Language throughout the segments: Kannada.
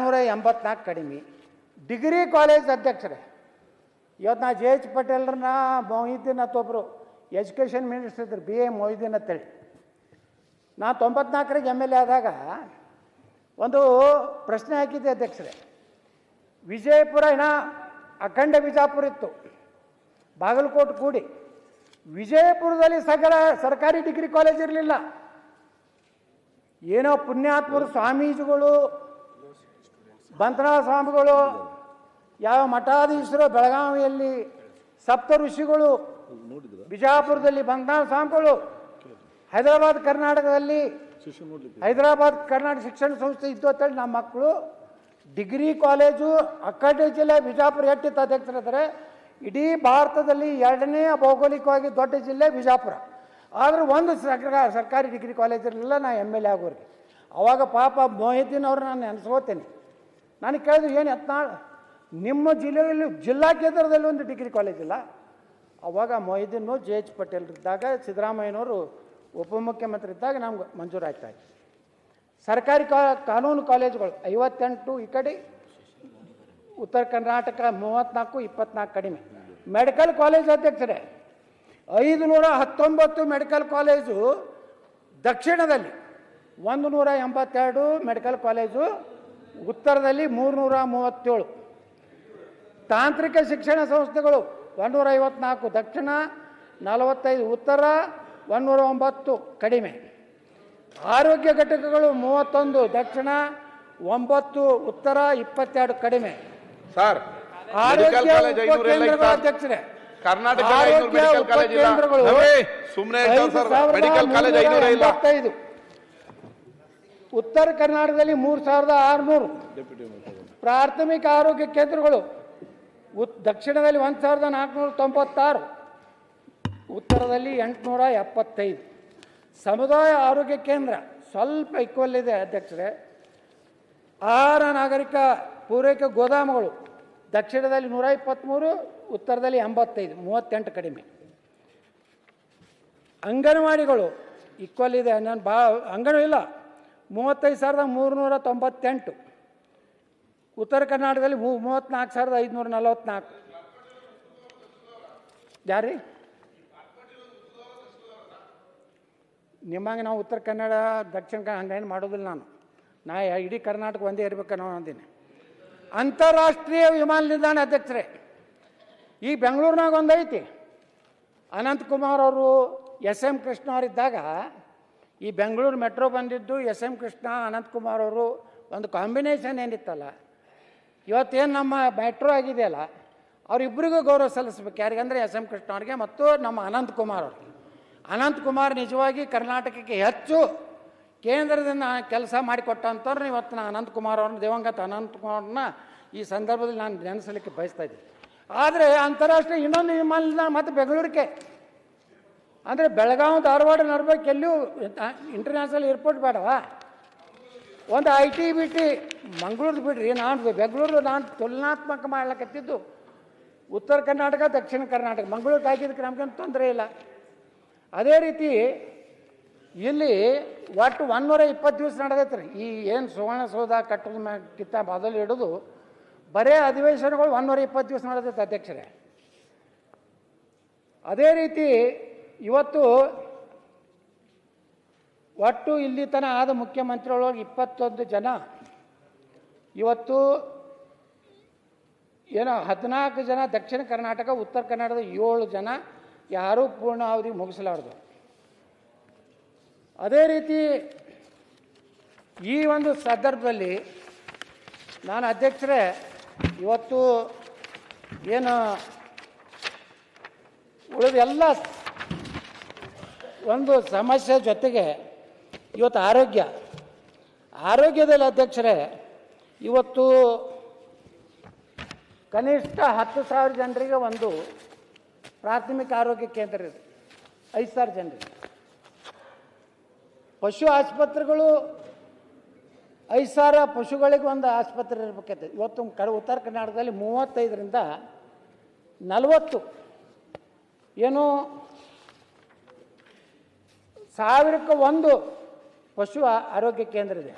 684 ಕಡಿಮೆ. ಡಿಗ್ರಿ ಕಾಲೇಜ್ ಅಧ್ಯಕ್ಷರೇ, ಇವತ್ತು ನಾ ಜೆ ಎಚ್ ಪಟೇಲ್ರನ್ನ ಮೊಹಿದ್ದೀನ್ ಅಂತೊಬ್ಬರು ಎಜುಕೇಷನ್ ಮಿನಿಸ್ಟರ್ ಇದ್ರು, ಬಿ ಎ ಮೊಹಿದ್ದೀನ್ ಅಂತೇಳಿ. ನಾ 94ರಿಗೆ MLA ಆದಾಗ ಒಂದು ಪ್ರಶ್ನೆ ಹಾಕಿದ್ದೆ ಅಧ್ಯಕ್ಷರೇ. ವಿಜಯಪುರ ಅಖಂಡ ಬಿಜಾಪುರ ಇತ್ತು, ಬಾಗಲಕೋಟೆ ಕೂಡಿ. ವಿಜಯಪುರದಲ್ಲಿ ಸರ್ಕಾರಿ ಡಿಗ್ರಿ ಕಾಲೇಜ್ ಇರಲಿಲ್ಲ. ಏನೋ ಪುಣ್ಯಾತ್ಮರು ಸ್ವಾಮೀಜಿಗಳು, ಬಂತನಾಳ ಸ್ವಾಮಿಗಳು, ಯಾವ ಮಠಾಧೀಶರು, ಬೆಳಗಾವಿಯಲ್ಲಿ ಸಪ್ತ ಋಷಿಗಳು, ಬಿಜಾಪುರದಲ್ಲಿ ಬಂತನಾಳ ಸ್ವಾಮಿಗಳು, ಹೈದರಾಬಾದ್ ಕರ್ನಾಟಕದಲ್ಲಿ ಹೈದರಾಬಾದ್ ಕರ್ನಾಟಕ ಶಿಕ್ಷಣ ಸಂಸ್ಥೆ ಇದ್ದು ಅಂತೇಳಿ ನಮ್ಮ ಮಕ್ಕಳು ಡಿಗ್ರಿ ಕಾಲೇಜು ಅಖಂಡ ಜಿಲ್ಲೆ ಬಿಜಾಪುರ ಎಟ್ಟಿತ್ತು ಅಧ್ಯಕ್ಷರಾದರೆ. ಇಡೀ ಭಾರತದಲ್ಲಿ 2ನೇ ಭೌಗೋಳಿಕವಾಗಿ ದೊಡ್ಡ ಜಿಲ್ಲೆ ಬಿಜಾಪುರ. ಆದರೆ ಒಂದು ಸರ್ಕಾರಿ ಡಿಗ್ರಿ ಕಾಲೇಜ್ ಇರಲಿಲ್ಲ ನಾ MLA ಆಗೋರಿಗೆ. ಅವಾಗ ಪಾಪ ಮೊಹಿದ್ದೀನ್ ಅವರು ನಾನು ನೆನೆಸ್ಕೋತೇನೆ. ನನಗೆ ಕೇಳಿದ್ರು, ಏನು ಯತ್ನಾಳ್ ನಿಮ್ಮ ಜಿಲ್ಲೆಯಲ್ಲಿ ಜಿಲ್ಲಾ ಕೇಂದ್ರದಲ್ಲಿ ಒಂದು ಡಿಗ್ರಿ ಕಾಲೇಜ್ ಇಲ್ಲ? ಅವಾಗ ಮೊಹಿದ್ದೀನು ಜೆ ಎಚ್ ಪಟೇಲ್ ಇದ್ದಾಗ, ಸಿದ್ದರಾಮಯ್ಯನವರು ಉಪಮುಖ್ಯಮಂತ್ರಿ ಇದ್ದಾಗ ನಮ್ಗೆ ಮಂಜೂರಾಯ್ತಾಯಿತು. ಸರ್ಕಾರಿ ಕಾನೂನು ಕಾಲೇಜುಗಳು 58 ಈ ಕಡೆ, ಉತ್ತರ ಕರ್ನಾಟಕ 34, 24 ಕಡಿಮೆ. ಮೆಡಿಕಲ್ ಕಾಲೇಜ್ ಅಧ್ಯಕ್ಷರೇ, 519 ಮೆಡಿಕಲ್ ಕಾಲೇಜು ದಕ್ಷಿಣದಲ್ಲಿ, 182 ಮೆಡಿಕಲ್ ಕಾಲೇಜು ಉತ್ತರದಲ್ಲಿ, 337 ತಾಂತ್ರಿಕ ಶಿಕ್ಷಣ ಸಂಸ್ಥೆಗಳು 154 ದಕ್ಷಿಣ, 45 ಉತ್ತರ, 109 ಕಡಿಮೆ. ಆರೋಗ್ಯ ಘಟಕಗಳು 31 ದಕ್ಷಿಣ, 9 ಉತ್ತರ, 22 ಕಡಿಮೆ. ಸರ್, ಆರೋಗ್ಯ ಉಪಕೇಂದ್ರಗಳು ಅಧ್ಯಕ್ಷರೇ, ಆರೋಗ್ಯ ಉಪಕೇಂದ್ರಗಳು 5,485. ಉತ್ತರ ಕರ್ನಾಟಕದಲ್ಲಿ 3,600. ಪ್ರಾಥಮಿಕ ಆರೋಗ್ಯ ಕೇಂದ್ರಗಳು ದಕ್ಷಿಣದಲ್ಲಿ 1,496, ಉತ್ತರದಲ್ಲಿ 875. ಸಮುದಾಯ ಆರೋಗ್ಯ ಕೇಂದ್ರ ಸ್ವಲ್ಪ ಈಕ್ವಲ್ ಇದೆ ಅಧ್ಯಕ್ಷರೇ. ಆಹಾರ ನಾಗರಿಕ ಪೂರೈಕೆ ಗೋದಾಮುಗಳು ದಕ್ಷಿಣದಲ್ಲಿ 123, ಉತ್ತರದಲ್ಲಿ 85, 38 ಕಡಿಮೆ. ಅಂಗನವಾಡಿಗಳು ಈಕ್ವಲ್ ಇದೆ, ನಾನು ಅಂಗನವಾಡಿ ಇಲ್ಲ, 35,398. ಉತ್ತರ ಕರ್ನಾಟಕದಲ್ಲಿ 34,544. ಯಾರೀ ನಿಮ್ಮಂಗೆ ನಾವು ಉತ್ತರ ಕನ್ನಡ ದಕ್ಷಿಣ ಕನ್ನಡ ಹಂಗೇನು ಮಾಡೋದಿಲ್ಲ. ನಾ ಇಡೀ ಕರ್ನಾಟಕ ಒಂದೇ ಇರಬೇಕನ್ನೋ ಅಂತೀನಿ. ಅಂತಾರಾಷ್ಟ್ರೀಯ ವಿಮಾನ ನಿಲ್ದಾಣ ಅಧ್ಯಕ್ಷರೇ, ಈ ಬೆಂಗಳೂರಿನಾಗ ಒಂದು ಐತಿ. ಅನಂತಕುಮಾರ್ ಅವರು SM ಕೃಷ್ಣ ಅವರಿದ್ದಾಗ ಈ ಬೆಂಗಳೂರು ಮೆಟ್ರೋ ಬಂದಿದ್ದು SM ಕೃಷ್ಣ ಅನಂತಕುಮಾರ್ ಅವರು ಒಂದು ಕಾಂಬಿನೇಷನ್ ಏನಿತ್ತಲ್ಲ, ಇವತ್ತೇನು ನಮ್ಮ ಮೆಟ್ರೋ ಆಗಿದೆಯಲ್ಲ, ಅವರಿಬ್ಬರಿಗೂ ಗೌರವ ಸಲ್ಲಿಸ್ಬೇಕು. ಯಾರಿಗಂದರೆ SM ಕೃಷ್ಣ ಅವರಿಗೆ ಮತ್ತು ನಮ್ಮ ಅನಂತಕುಮಾರ್ ಅವ್ರಿಗೆ. ಅನಂತಕುಮಾರ್ ನಿಜವಾಗಿ ಕರ್ನಾಟಕಕ್ಕೆ ಹೆಚ್ಚು ಕೇಂದ್ರದಿಂದ ಕೆಲಸ ಮಾಡಿಕೊಟ್ಟಂಥವ್ರು. ಇವತ್ತು ನಾನು ಅನಂತಕುಮಾರ್ ಅವ್ರನ್ನ, ದಿವಂಗತ ಅನಂತಕುಮಾರ್ನ ಈ ಸಂದರ್ಭದಲ್ಲಿ ನಾನು ನೆನೆಸಲಿಕ್ಕೆ ಬಯಸ್ತಾ ಇದ್ದೀನಿ. ಆದರೆ ಅಂತಾರಾಷ್ಟ್ರೀಯ ಇನ್ನೊಂದು ವಿಮಾನ ನಿಲ್ದಾಣ ಮತ್ತು ಬೆಂಗಳೂರಿಗೆ, ಅಂದರೆ ಬೆಳಗಾವಿ, ಧಾರವಾಡ ನಡ್ಬೇಕು, ಎಲ್ಲೂ ಇಂಟರ್ನ್ಯಾಷನಲ್ ಏರ್ಪೋರ್ಟ್ ಬೇಡವಾ? ಒಂದು IT-BT ಮಂಗಳೂರು ಬಿಡ್ರಿ, ಬೆಂಗಳೂರು ನಾನು ತುಲನಾತ್ಮಕ ಮಾಡ್ಲಿಕ್ಕತ್ತಿದ್ದು ಉತ್ತರ ಕರ್ನಾಟಕ, ದಕ್ಷಿಣ ಕರ್ನಾಟಕ. ಮಂಗಳೂರಿಗೆ ಹಾಕಿದ್ದಕ್ಕೆ ನಮಗೇನು ತೊಂದರೆ ಇಲ್ಲ. ಅದೇ ರೀತಿ ಇಲ್ಲಿ ಒಟ್ಟು 120 ದಿವಸ ನಡೆದೈತೆ ರೀ. ಈ ಏನು ಸುವರ್ಣಸೌಧ ಕಟ್ಟೋದು ಕಿತ್ತ ಮೊದಲು ಹಿಡಿದು ಬರೇ ಅಧಿವೇಶನಗಳು 120 ದಿವಸ ನಡೆದೈತೆ ಅಧ್ಯಕ್ಷರೇ. ಅದೇ ರೀತಿ ಇವತ್ತು ಒಟ್ಟು ಇಲ್ಲಿ ತನಕ ಆದ ಮುಖ್ಯಮಂತ್ರಿಗಳೊಳಗೆ 21 ಜನ, ಇವತ್ತು ಏನೋ 14 ಜನ ದಕ್ಷಿಣ ಕರ್ನಾಟಕ, ಉತ್ತರ ಕನ್ನಡದ 7 ಜನ ಯಾರೂ ಪೂರ್ಣ ಅವಧಿ ಮುಗಿಸಲಾರ್ದು. ಅದೇ ರೀತಿ ಈ ಒಂದು ಸಂದರ್ಭದಲ್ಲಿ ನಾನು ಅಧ್ಯಕ್ಷರೇ, ಇವತ್ತು ಏನು ಉಳಿದ ಎಲ್ಲ ಒಂದು ಸಮಸ್ಯೆ ಜೊತೆಗೆ ಇವತ್ತು ಆರೋಗ್ಯದಲ್ಲಿ ಅಧ್ಯಕ್ಷರೇ, ಇವತ್ತು ಕನಿಷ್ಠ 10,000 ಜನರಿಗೆ ಒಂದು ಪ್ರಾಥಮಿಕ ಆರೋಗ್ಯ ಕೇಂದ್ರ ಇದೆ, 5,000 ಜನರಿಗೆ. ಪಶು ಆಸ್ಪತ್ರೆಗಳು 5,000 ಪಶುಗಳಿಗೆ ಒಂದು ಆಸ್ಪತ್ರೆ ಇರಬೇಕಾಯ್ತದೆ. ಇವತ್ತು ಉತ್ತರ ಕರ್ನಾಟಕದಲ್ಲಿ 35ರಿಂದ 40 ಏನು 1000ಕ್ಕೆ 1 ಪಶು ಆರೋಗ್ಯ ಕೇಂದ್ರ ಇದೆ.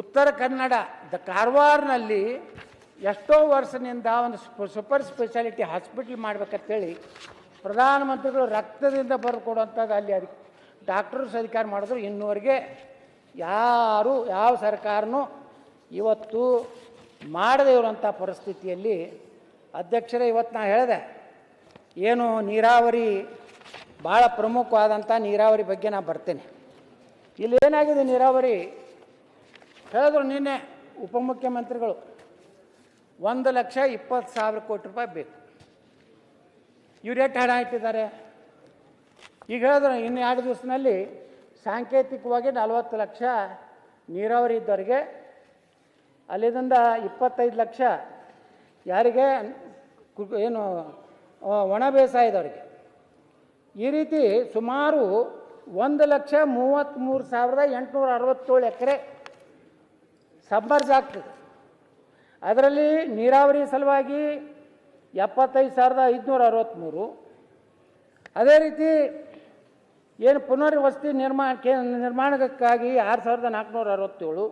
ಉತ್ತರ ಕನ್ನಡ ಕಾರವಾರನಲ್ಲಿ ಎಷ್ಟೋ ವರ್ಷದಿಂದ ಒಂದು ಸೂಪರ್ ಸ್ಪೆಷಾಲಿಟಿ ಹಾಸ್ಪಿಟ್ಲ್ ಮಾಡ್ಬೇಕಂತೇಳಿ ಪ್ರಧಾನಮಂತ್ರಿಗಳು ರಕ್ತದಿಂದ ಬರೆದು ಕೊಡುವಂಥದ್ದು ಅಲ್ಲಿ ಡಾಕ್ಟರ್ಸ್ ಅಧಿಕಾರ ಮಾಡಿದ್ರು. ಇನ್ನೂವರೆಗೆ ಯಾವ ಸರ್ಕಾರನೂ ಇವತ್ತು ಮಾಡದೇ ಇರುವಂಥ ಪರಿಸ್ಥಿತಿಯಲ್ಲಿ ಅಧ್ಯಕ್ಷರೇ ಇವತ್ತು ನಾ ಹೇಳಿದೆ, ಏನು ನೀರಾವರಿ ಭಾಳ ಪ್ರಮುಖವಾದಂಥ ನೀರಾವರಿ ಬಗ್ಗೆ ನಾನು ಬರ್ತೇನೆ. ಇಲ್ಲಿ ಏನಾಗಿದೆ ನೀರಾವರಿ ಹೇಳಿದ್ರು ನಿನ್ನೆ ಉಪಮುಖ್ಯಮಂತ್ರಿಗಳು 1,20,000 ಕೋಟಿ ರೂಪಾಯಿ ಬೇಕು. ಇವ್ರು ಎಷ್ಟು ಹಣ ಇಟ್ಟಿದ್ದಾರೆ ಈಗ ಹೇಳಿದ್ರು. ಇನ್ನು 2 ದಿವಸದಲ್ಲಿ ಸಾಂಕೇತಿಕವಾಗಿ 40 ಲಕ್ಷ ನೀರಾವರಿ ಇದ್ದವರಿಗೆ, ಅಲ್ಲಿಂದ 25 ಲಕ್ಷ ಯಾರಿಗೆ ಏನು ಒಣ ಬೇಸಾಯದವರಿಗೆ, ಈ ರೀತಿ ಸುಮಾರು 1,33,867 ಎಕರೆ ಸಬ್ಮರ್ಜ್ ಆಗ್ತದೆ. ಅದರಲ್ಲಿ ನೀರಾವರಿ ಸಲುವಾಗಿ 75,563, ಅದೇ ರೀತಿ ಏನು ಪುನರ್ವಸತಿ ನಿರ್ಮಾಣಕ್ಕಾಗಿ 6,467,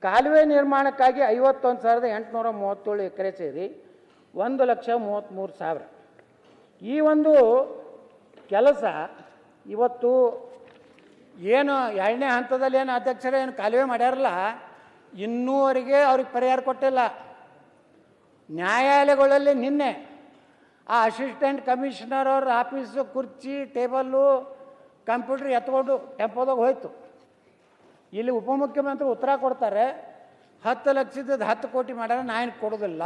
ಕಾಲುವೆ ನಿರ್ಮಾಣಕ್ಕಾಗಿ 51,837 ಎಕರೆ ಸೇರಿ 1,33,000. ಈ ಒಂದು ಕೆಲಸ ಇವತ್ತು ಏನು 2ನೇ ಹಂತದಲ್ಲಿ ಏನು ಅಧ್ಯಕ್ಷರೇ ಏನು ಕಾಲುವೆ ಮಾಡ್ಯಾರಲ್ಲ, ಇನ್ನೂವರೆಗೆ ಅವ್ರಿಗೆ ಪರಿಹಾರ ಕೊಟ್ಟಿಲ್ಲ. ನ್ಯಾಯಾಲಯಗಳಲ್ಲಿ ನಿನ್ನೆ ಆ ಅಸಿಸ್ಟೆಂಟ್ ಕಮಿಷನರ್ ಅವ್ರ ಆಫೀಸು ಕುರ್ಚಿ ಟೇಬಲ್ಲು ಕಂಪ್ಯೂಟ್ರ್ ಎತ್ಕೊಂಡು ಟೆಂಪೋದಾಗ ಹೋಯ್ತು. ಇಲ್ಲಿ ಉಪಮುಖ್ಯಮಂತ್ರಿ ಉತ್ತರ ಕೊಡ್ತಾರೆ, 10 ಲಕ್ಷದ 10 ಕೋಟಿ ಮಾಡ್ಯಾರ, ನಾ ಏನು ಕೊಡೋದಿಲ್ಲ.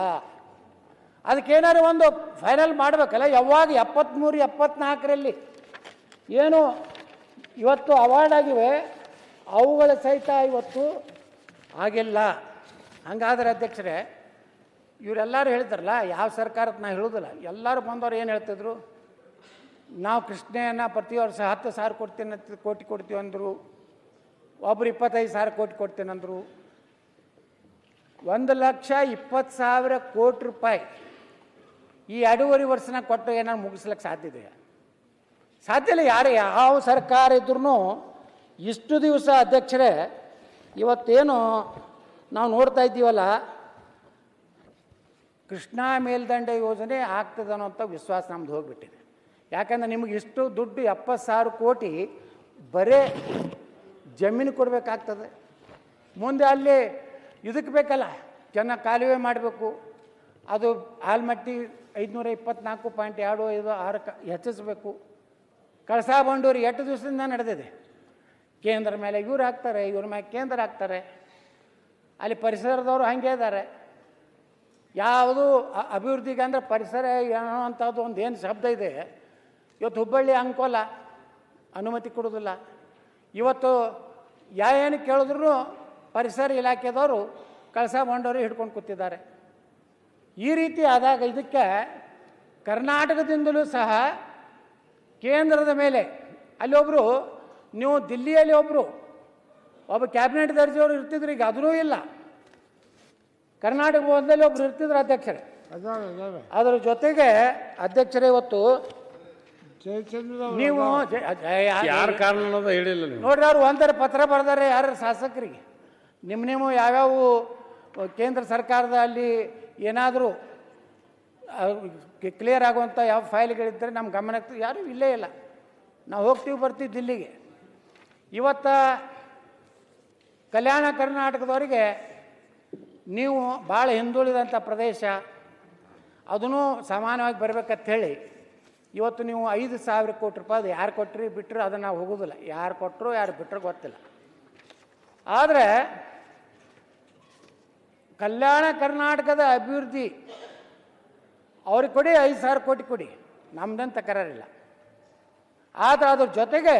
ಅದಕ್ಕೇನಾದ್ರು ಒಂದು ಫೈನಲ್ ಮಾಡಬೇಕಲ್ಲ. ಯಾವಾಗ 73, 74ರಲ್ಲಿ ಏನು ಇವತ್ತು ಅವಾರ್ಡ್ ಆಗಿವೆ ಅವುಗಳ ಸಹಿತ ಇವತ್ತು ಆಗಿಲ್ಲ. ಹಂಗಾದ್ರೆ ಅಧ್ಯಕ್ಷರೇ, ಇವರೆಲ್ಲರೂ ಹೇಳ್ತಾರಲ್ಲ, ಯಾವ ಸರ್ಕಾರಕ್ಕೆ ನಾ ಹೇಳೋದಿಲ್ಲ, ಎಲ್ಲರೂ ಬಂದವರು ಏನು ಹೇಳ್ತಿದ್ರು, ನಾವು ಕೃಷ್ಣೆಯನ್ನು ಪ್ರತಿ ವರ್ಷ 10,000 ಕೋಟಿ ಕೊಡ್ತೀವಿ ಅಂದರು, ಒಬ್ಬರು 25,000 ಕೋಟಿ ಕೊಡ್ತೇನೆ ಅಂದರು. 1,20,000 ಕೋಟಿ ರೂಪಾಯಿ ಈ 2.5 ವರ್ಷನಾಗ ಕೊಟ್ಟು ಏನಾದ್ರು ಮುಗಿಸ್ಲಿಕ್ಕೆ ಸಾಧ್ಯತೆ ಸಾಧ್ಯ ಇಲ್ಲ. ಯಾವ ಸರ್ಕಾರ ಇದ್ರೂ ಇಷ್ಟು ದಿವಸ ಅಧ್ಯಕ್ಷರೇ ಇವತ್ತೇನು ನಾವು ನೋಡ್ತಾ ಇದ್ದೀವಲ್ಲ, ಕೃಷ್ಣಾ ಮೇಲ್ದಂಡೆ ಯೋಜನೆ ಆಗ್ತದೆ ಅನ್ನೋಂಥ ವಿಶ್ವಾಸ ನಮ್ದು ಹೋಗಿಬಿಟ್ಟಿದೆ. ಯಾಕಂದ್ರೆ ನಿಮಗೆ ಇಷ್ಟು ದುಡ್ಡು 70,000 ಕೋಟಿ ಬರೇ ಜಮೀನು ಕೊಡಬೇಕಾಗ್ತದೆ. ಮುಂದೆ ಅಲ್ಲಿ ಇದಕ್ಕೆ ಬೇಕಲ್ಲ, ಚೆನ್ನಾಗಿ ಕಾಲುವೆ ಮಾಡಬೇಕು, ಅದು ಆಲ್ಮಟ್ಟಿ 524.25 ಹೆಚ್ಚಿಸಬೇಕು. ಕಳಸಾ ಬಂಡೂರಿ 8 ದಿವಸದಿಂದ ನಡೆದಿದೆ. ಕೇಂದ್ರ ಮೇಲೆ ಇವ್ರು ಹಾಕ್ತಾರೆ, ಇವ್ರ ಮೇಲೆ ಕೇಂದ್ರ ಹಾಕ್ತಾರೆ. ಅಲ್ಲಿ ಪರಿಸರದವರು ಹಾಗೆ ಇದ್ದಾರೆ. ಯಾವುದು ಅಭಿವೃದ್ಧಿಗೆ ಅಂದರೆ ಪರಿಸರ ಏನೋ ಅಂಥದ್ದು ಒಂದು ಏನು ಶಬ್ದ ಇದೆ. ಇವತ್ತು ಹುಬ್ಬಳ್ಳಿ ಅಂಕೋಲ ಅನುಮತಿ ಕೊಡೋದಿಲ್ಲ. ಇವತ್ತು ಏನು ಕೇಳಿದ್ರು ಪರಿಸರ ಇಲಾಖೆದವರು ಕಳಸಾ ಬಂಡೂರಿ ಹಿಡ್ಕೊಂಡು ಕೂತಿದ್ದಾರೆ. ಈ ರೀತಿ ಆದಾಗ ಇದಕ್ಕೆ ಕರ್ನಾಟಕದಿಂದಲೂ ಸಹ ಕೇಂದ್ರದ ಮೇಲೆ ಅಲ್ಲೊಬ್ಬರು, ನೀವು ದಿಲ್ಲಿಯಲ್ಲಿ ಒಬ್ಬ ಕ್ಯಾಬಿನೆಟ್ ದರ್ಜೆಯವರು ಇರ್ತಿದ್ರು, ಈಗ ಅದೂ ಇಲ್ಲ. ಕರ್ನಾಟಕ ಭವನದಲ್ಲಿ ಒಬ್ರು ಇರ್ತಿದ್ರು ಅಧ್ಯಕ್ಷರೇ. ಅದರ ಜೊತೆಗೆ ಅಧ್ಯಕ್ಷರೇ ಇವತ್ತು ನೀವು ಯಾರ ಕಾರಣ ಹೇಳಿಲ್ಲ ನೋಡ್ರಿ, ಅವ್ರು ಒಂದರ ಪತ್ರ ಬರೆದಾರೆ ಯಾರು ಶಾಸಕರಿಗೆ, ನಿಮ್ಮ ಯಾವ್ಯಾವ ಕೇಂದ್ರ ಸರ್ಕಾರದ ಅಲ್ಲಿ ಏನಾದರೂ ಕ್ಲಿಯರ್ ಆಗುವಂಥ ಯಾವ ಫೈಲ್ಗಳಿದ್ದರೆ ನಮ್ಮ ಗಮನಕ್ಕೆ ಯಾರೂ ಇಲ್ಲೇ ಇಲ್ಲ. ನಾವು ಹೋಗ್ತೀವಿ ಬರ್ತೀವಿ ದಿಲ್ಲಿಗೆ. ಇವತ್ತು ಕಲ್ಯಾಣ ಕರ್ನಾಟಕದವರಿಗೆ ನೀವು ಭಾಳ ಹಿಂದುಳಿದಂಥ ಪ್ರದೇಶ, ಅದೂ ಸಮಾನವಾಗಿ ಬರಬೇಕಂತ ಹೇಳಿ ಇವತ್ತು ನೀವು 5,000 ಕೋಟಿ ರೂಪಾಯಿ ಯಾರು ಕೊಟ್ಟರಿ ಬಿಟ್ಟರು ಅದನ್ನು ನಾವು ಹೋಗೋದಿಲ್ಲ. ಯಾರು ಕೊಟ್ಟರು ಯಾರು ಬಿಟ್ಟರು ಗೊತ್ತಿಲ್ಲ. ಆದರೆ ಕಲ್ಯಾಣ ಕರ್ನಾಟಕದ ಅಭಿವೃದ್ಧಿ ಅವ್ರಿಗೆ ಕೊಡಿ, 5,000 ಕೋಟಿ ಕೊಡಿ, ನಮ್ದಂತ ತಕರಾರಿಲ್ಲ. ಆದರೆ ಅದ್ರ ಜೊತೆಗೆ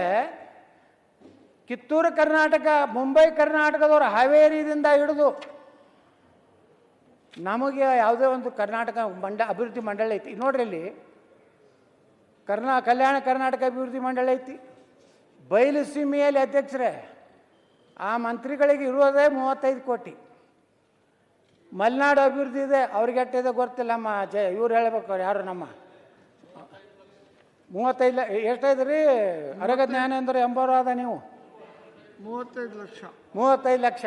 ಕಿತ್ತೂರು ಕರ್ನಾಟಕ, ಮುಂಬೈ ಕರ್ನಾಟಕದವರು ಹಾವೇರಿಯಿಂದ ಹಿಡಿದು ನಮಗೆ ಯಾವುದೇ ಒಂದು ಕರ್ನಾಟಕ ಅಭಿವೃದ್ಧಿ ಮಂಡಳಿ ಐತಿ ನೋಡ್ರಿ. ಇಲ್ಲಿ ಕಲ್ಯಾಣ ಕರ್ನಾಟಕ ಅಭಿವೃದ್ಧಿ ಮಂಡಳಿ ಐತಿ. ಬಯಲು ಸೀಮೆಯಲ್ಲಿ ಅಧ್ಯಕ್ಷರೇ ಆ ಮಂತ್ರಿಗಳಿಗೆ ಇರುವುದೇ 35 ಕೋಟಿ. ಮಲೆನಾಡು ಅಭಿವೃದ್ಧಿ ಇದೆ, ಅವ್ರಿಗೆ ಎಷ್ಟಿದೆ ಗೊತ್ತಿಲ್ಲ. ನಮ್ಮ ಇವ್ರು ಹೇಳ್ಬೇಕು, ಯಾರು ನಮ್ಮ 35 ಎಷ್ಟೈದ್ರಿ ಅರಗ ಜ್ಞಾನೇಂದ್ರ ಎಂಬರಾದ ನೀವು 35 ಲಕ್ಷ 35 ಲಕ್ಷ.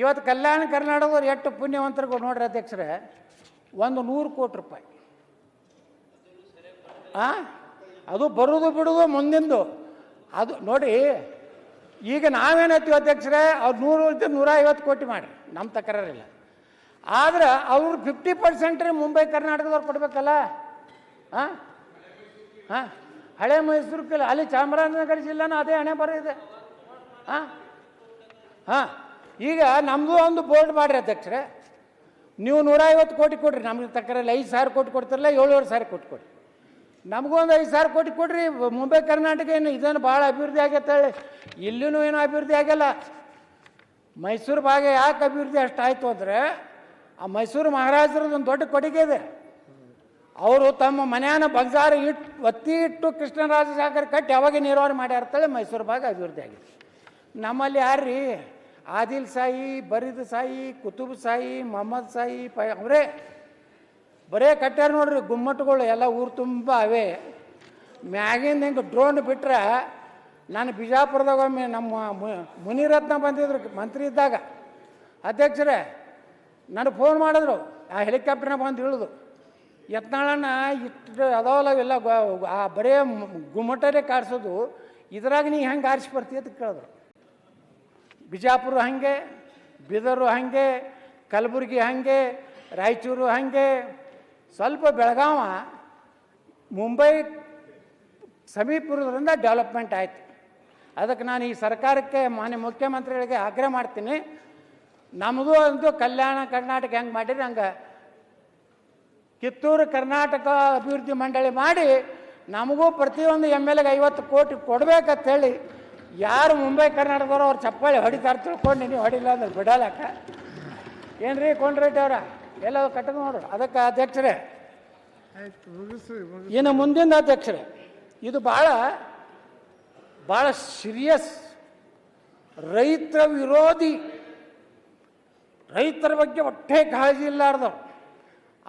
ಇವತ್ತು ಕಲ್ಯಾಣ ಕರ್ನಾಟಕದವ್ರು ಎಷ್ಟು ಪುಣ್ಯವಂತರು ನೋಡ್ರಿ ಅಧ್ಯಕ್ಷರೇ, 100 ಕೋಟಿ ರೂಪಾಯಿ ಅದು ಬರೋದು ಬಿಡೋದು ಮುಂದಿಂದು. ಅದು ನೋಡಿ, ಈಗ ನಾವೇನೈತೀವಿ ಅಧ್ಯಕ್ಷರೇ, ಅವ್ರು 100-150 ಕೋಟಿ ಮಾಡಿ ನಮ್ಮ ತಕರಾರಿಲ್ಲ. ಆದ್ರೆ ಅವ್ರು 50% ಮುಂಬೈ ಕರ್ನಾಟಕದವ್ರು ಕೊಡಬೇಕಲ್ಲ. ಹಳೆ ಮೈಸೂರು ಅಲ್ಲಿ ಚಾಮರಾಜನಗರ ಜಿಲ್ಲಾನು ಅದೇ ಹಣೆ ಬರ ಇದೆ. ಈಗ ನಮ್ಮದು ಒಂದು ಬೋರ್ಡ್ ಮಾಡಿರಿ ಅಧ್ಯಕ್ಷರೇ, ನೀವು 150 ಕೋಟಿ ಕೊಡ್ರಿ, ನಮಗೆ ತಕರಲ್ಲಿ 5,000 ಕೋಟಿ ಕೊಡ್ತಿರಲ್ಲ, 7,500 ಕೋಟಿ ಕೊಡ್ರಿ. ನಮಗೂ ಒಂದು 5,000 ಕೋಟಿ ಕೊಡ್ರಿ. ಮುಂಬೈ ಕರ್ನಾಟಕ ಏನು ಇದನ್ನು ಭಾಳ ಅಭಿವೃದ್ಧಿ ಆಗೈತೆ ಹೇಳಿ, ಇಲ್ಲಿನೂ ಏನೂ ಅಭಿವೃದ್ಧಿ ಆಗಿಲ್ಲ. ಮೈಸೂರು ಭಾಗ ಯಾಕೆ ಅಭಿವೃದ್ಧಿ ಅಷ್ಟಾಯಿತು ಅಂದರೆ, ಆ ಮೈಸೂರು ಮಹಾರಾಜರದ್ದು ಒಂದು ದೊಡ್ಡ ಕೊಡುಗೆ ಇದೆ. ಅವರು ತಮ್ಮ ಮನೆಯನ್ನು ಬಂಗಾರ ಒತ್ತಿ ಇಟ್ಟು ಕೃಷ್ಣರಾಜ ಸಾಗರ ಕಟ್ಟಿ ಅವಾಗ ನೀರಾವರಿ ಮಾಡ್ಯಾರ್ತೇಳಿ ಮೈಸೂರು ಭಾಗ ಅಭಿವೃದ್ಧಿ ಆಗಿದೆ. ನಮ್ಮಲ್ಲಿ ಯಾರ್ರೀ ಆದಿಲ್ ಸಾಯಿ, ಬರೀದ್ ಸಾಯಿ, ಕುತುಬ್ ಸಾಯಿ, ಮೊಹಮ್ಮದ್ ಸಾಯಿ ಅವರೇ ಬರೇ ಕಟ್ಟ್ಯಾರ ನೋಡ್ರಿ ಗುಮ್ಮಟಗಳು ಎಲ್ಲ ಊರು ತುಂಬ ಅವೇ. ಮ್ಯಾಗಿಂದ ಹಿಂಗೆ ಡ್ರೋನ್ ಬಿಟ್ರೆ, ನಾನು ಬಿಜಾಪುರದಾಗ ಒಮ್ಮೆ ನಮ್ಮ ಮುನಿರತ್ನ ಬಂದಿದ್ರು ಮಂತ್ರಿ ಇದ್ದಾಗ, ಅಧ್ಯಕ್ಷರೇ ನನಗೆ ಫೋನ್ ಮಾಡಿದ್ರು, ಆ ಹೆಲಿಕಾಪ್ಟರ್ನ ಬಂದು ಇಳಿದು ಯತ್ನಾಳನ್ನ ಇಟ್ಟು ಅದಾವಲ್ಲ ಇವೆಲ್ಲ ಆ ಬರೇ ಗುಮ್ಮಟರೇ ಕಾಡ್ಸೋದು, ಇದ್ರಾಗ ನೀ ಹೆಂಗೆ ಆರಿಸಿ ಬರ್ತೀಯ ಅಂತ ಕೇಳಿದ್ರು. ಬಿಜಾಪುರ ಹಾಗೆ, ಬೀದರು ಹಾಗೆ, ಕಲಬುರಗಿ ಹಾಗೆ, ರಾಯಚೂರು ಹಾಗೆ, ಸ್ವಲ್ಪ ಬೆಳಗಾವ ಮುಂಬೈ ಸಮೀಪದಿಂದ ಡೆವಲಪ್ಮೆಂಟ್ ಆಯಿತು. ಅದಕ್ಕೆ ನಾನು ಈ ಸರ್ಕಾರಕ್ಕೆ ಮಾನ್ಯ ಮುಖ್ಯಮಂತ್ರಿಗಳಿಗೆ ಆಗ್ರಹ ಮಾಡ್ತೀನಿ, ನಮ್ಮದು ಒಂದು ಕಲ್ಯಾಣ ಕರ್ನಾಟಕ ಹೆಂಗೆ ಮಾಡಿರಿ ಹಂಗೆ ಕಿತ್ತೂರು ಕರ್ನಾಟಕ ಅಭಿವೃದ್ಧಿ ಮಂಡಳಿ ಮಾಡಿ ನಮಗೂ ಪ್ರತಿಯೊಂದು MLAಗೆ 50 ಕೋಟಿ ಕೊಡ್ಬೇಕಂತ ಹೇಳಿ, ಯಾರು ಮುಂಬೈ ಕರ್ನಾಟಕದವ್ರು ಅವ್ರು ಚಪ್ಪಾಳಿ ಹೊಡಿತಾರೆ ತಿಳ್ಕೊಂಡು ನೀವು ಹೊಡಿಲ್ಲ ಅಂದ್ರೆ ಬಿಡಲಕ್ಕ ಏನ್ರಿ ಕೊಂಡ್ರೆಡ್ಡಿ ಅವರ ಎಲ್ಲ ಕಟ್ಟದ ನೋಡ್ರಿ. ಅದಕ್ಕೆ ಅಧ್ಯಕ್ಷರೇ, ಇನ್ನು ಮುಂದಿನ ಅಧ್ಯಕ್ಷರೇ, ಇದು ಭಾಳ ಭಾಳ ಸೀರಿಯಸ್, ರೈತ ವಿರೋಧಿ, ರೈತರ ಬಗ್ಗೆ ಒಟ್ಟೆ ಕಾಳಜಿ ಇಲ್ಲಾರ್ದವ್ರು.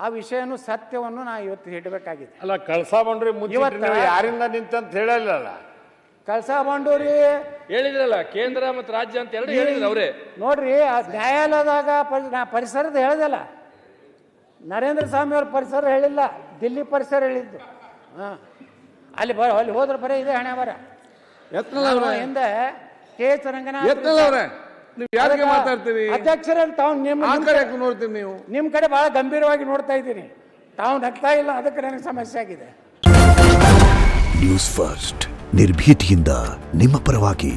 ಆ ವಿಷಯನೂ ಸತ್ಯವನ್ನು ನಾ ಇವತ್ತು ಹೇಳಬೇಕಾಗಿದೆ. ಅಲ್ಲ, ಕಳಸಾ ಬಂಡ್ರಿ ಯಾರಿಂದ ನಿಂತಂತ ಹೇಳಲ್ಲ. ಕಳಸಾ ಬಂಡೂರಿ ಹೇಳಿದ್ರಲ್ಲ, ಕೇಂದ್ರ ಮತ್ತು ರಾಜ್ಯ ಅಂತ ಎರಡು ಹೇಳಿದ್ರು ಅವರೇ. ನೋಡ್ರಿ, ಆ ನ್ಯಾಯಾಲಯದಾಗ ಪರಿಸರದ ಹೇಳ್ದಲ್ಲ, ನರೇಂದ್ರ ಸ್ವಾಮಿ ಅವ್ರ ಪರಿಸರ ಹೇಳಿಲ್ಲ, ದಿಲ್ಲಿ ಪರಿಸರ ಹೇಳಿದ್ದು. ಅಲ್ಲಿ ಹೋದ್ರೆ ಬರೀ ಇದೆ ಹಣೆ ಬರ. ಹಿಂದೆ ಕೆ ಎಚ್ ರಂಗನಾಥ್ ಅಧ್ಯಕ್ಷರೇ, ತಾವು ನಿಮ್ಮ ಕಡೆ ಬಹಳ ಗಂಭೀರವಾಗಿ ನೋಡ್ತಾ ಇದ್ದೀನಿ, ತಾವು ನಗ್ತಾ ಇಲ್ಲ, ಅದಕ್ಕೆ ನನಗೆ ಸಮಸ್ಯೆ ಆಗಿದೆ. ನ್ಯೂಸ್ ಫಸ್ಟ್ ನಿರ್ಭೀತಿಯಿಂದ ನಿಮ್ಮ ಪರವಾಗಿ.